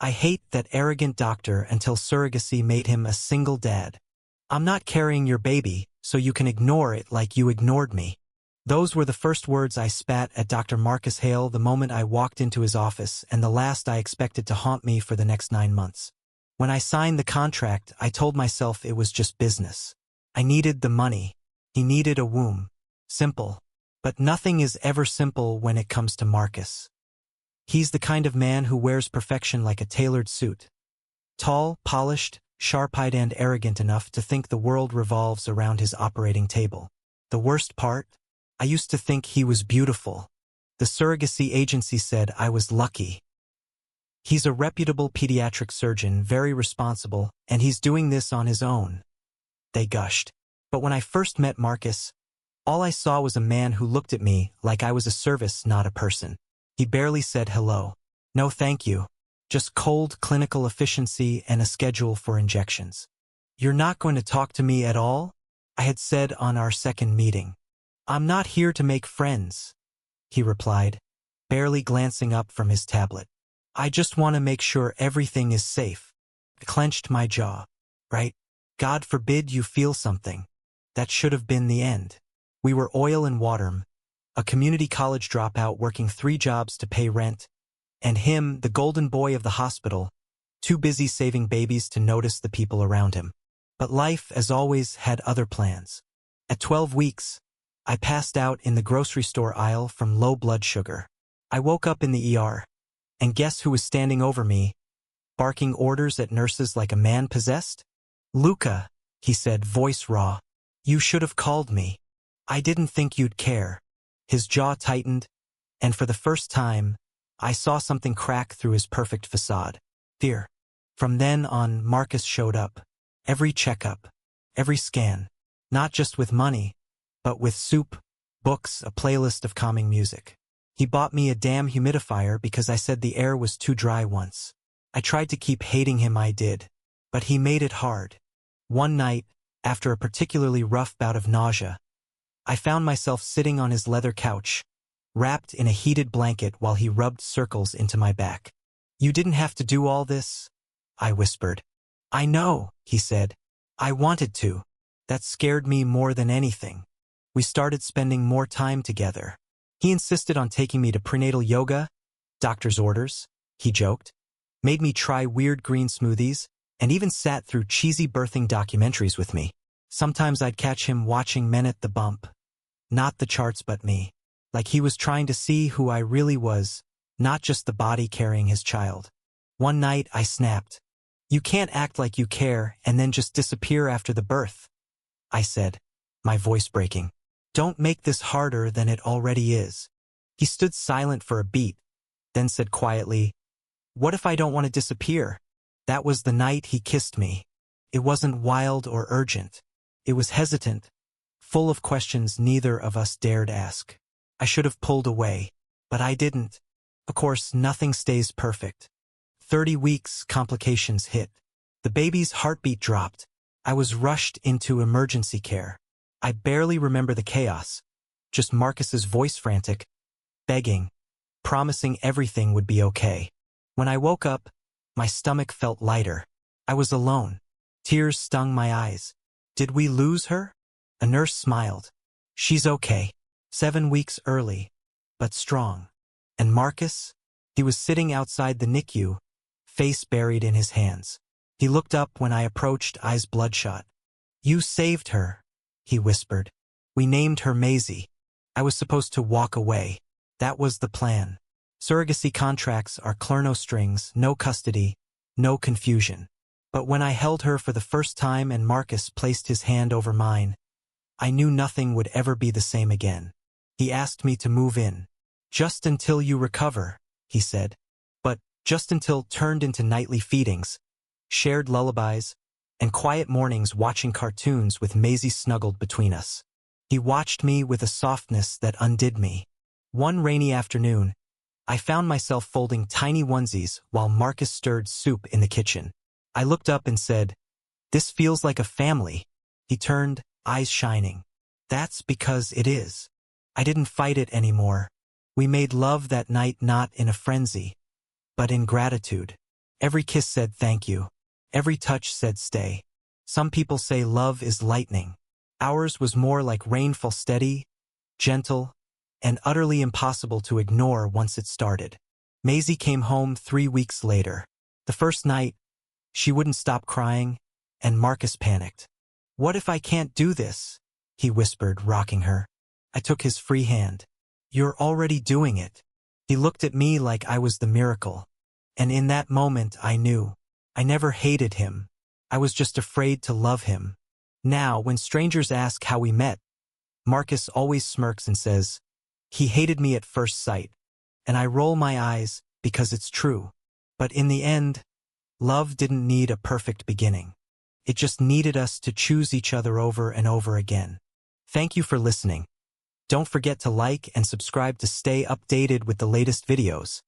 I hate that arrogant doctor until surrogacy made him a single dad. I'm not carrying your baby, so you can ignore it like you ignored me. Those were the first words I spat at Dr. Marcus Hale the moment I walked into his office, and the last I expected to haunt me for the next 9 months. When I signed the contract, I told myself it was just business. I needed the money. He needed a womb. Simple. But nothing is ever simple when it comes to Marcus. He's the kind of man who wears perfection like a tailored suit. Tall, polished, sharp-eyed and arrogant enough to think the world revolves around his operating table. The worst part? I used to think he was beautiful. The surrogacy agency said I was lucky. He's a reputable pediatric surgeon, very responsible, and he's doing this on his own. They gushed. But when I first met Marcus, all I saw was a man who looked at me like I was a service, not a person. He barely said hello. No thank you. Just cold clinical efficiency and a schedule for injections. You're not going to talk to me at all? I had said on our second meeting. I'm not here to make friends, he replied, barely glancing up from his tablet. I just want to make sure everything is safe. I clenched my jaw. Right? God forbid you feel something. That should have been the end. We were oil and water, a community college dropout working 3 jobs to pay rent, and him, the golden boy of the hospital, too busy saving babies to notice the people around him. But life, as always, had other plans. At 12 weeks, I passed out in the grocery store aisle from low blood sugar. I woke up in the ER, and guess who was standing over me, barking orders at nurses like a man possessed? Luca, he said, voice raw. You should have called me. I didn't think you'd care. His jaw tightened, and for the first time, I saw something crack through his perfect facade. Fear. From then on, Marcus showed up. Every checkup, every scan, not just with money, but with soup, books, a playlist of calming music. He bought me a damn humidifier because I said the air was too dry once. I tried to keep hating him, I did, but he made it hard. One night, after a particularly rough bout of nausea, I found myself sitting on his leather couch, wrapped in a heated blanket while he rubbed circles into my back. You didn't have to do all this, I whispered. I know, he said. I wanted to. That scared me more than anything. We started spending more time together. He insisted on taking me to prenatal yoga, doctor's orders, he joked, made me try weird green smoothies, and even sat through cheesy birthing documentaries with me. Sometimes I'd catch him watching Men at the Bump. Not the charts but me. Like he was trying to see who I really was, not just the body carrying his child. One night I snapped. You can't act like you care and then just disappear after the birth, I said, my voice breaking. Don't make this harder than it already is. He stood silent for a beat, then said quietly, what if I don't want to disappear? That was the night he kissed me. It wasn't wild or urgent. It was hesitant, full of questions neither of us dared ask. I should have pulled away, but I didn't. Of course, nothing stays perfect. 30 weeks, complications hit. The baby's heartbeat dropped. I was rushed into emergency care. I barely remember the chaos. Just Marcus's voice frantic, begging, promising everything would be okay. When I woke up, my stomach felt lighter. I was alone. Tears stung my eyes. Did we lose her? A nurse smiled. She's okay. 7 weeks early, but strong. And Marcus? He was sitting outside the NICU, face buried in his hands. He looked up when I approached, eyes bloodshot. You saved her, he whispered. We named her Maisie. I was supposed to walk away. That was the plan. Surrogacy contracts are Clerno strings, no custody, no confusion. But when I held her for the first time and Marcus placed his hand over mine, I knew nothing would ever be the same again. He asked me to move in. Just until you recover, he said. But just until turned into nightly feedings, shared lullabies, and quiet mornings watching cartoons with Maisie snuggled between us. He watched me with a softness that undid me. One rainy afternoon, I found myself folding tiny onesies while Marcus stirred soup in the kitchen. I looked up and said, "This feels like a family." He turned, eyes shining. That's because it is. I didn't fight it anymore. We made love that night not in a frenzy, but in gratitude. Every kiss said thank you. Every touch said stay. Some people say love is lightning. Ours was more like rainfall, steady, gentle, and utterly impossible to ignore once it started. Maisie came home 3 weeks later. The first night, she wouldn't stop crying, and Marcus panicked. "What if I can't do this?" he whispered, rocking her. I took his free hand. "You're already doing it." He looked at me like I was the miracle. And in that moment I knew. I never hated him. I was just afraid to love him. Now, when strangers ask how we met, Marcus always smirks and says, "He hated me at first sight." And I roll my eyes because it's true. But in the end, love didn't need a perfect beginning. It just needed us to choose each other over and over again. Thank you for listening. Don't forget to like and subscribe to stay updated with the latest videos.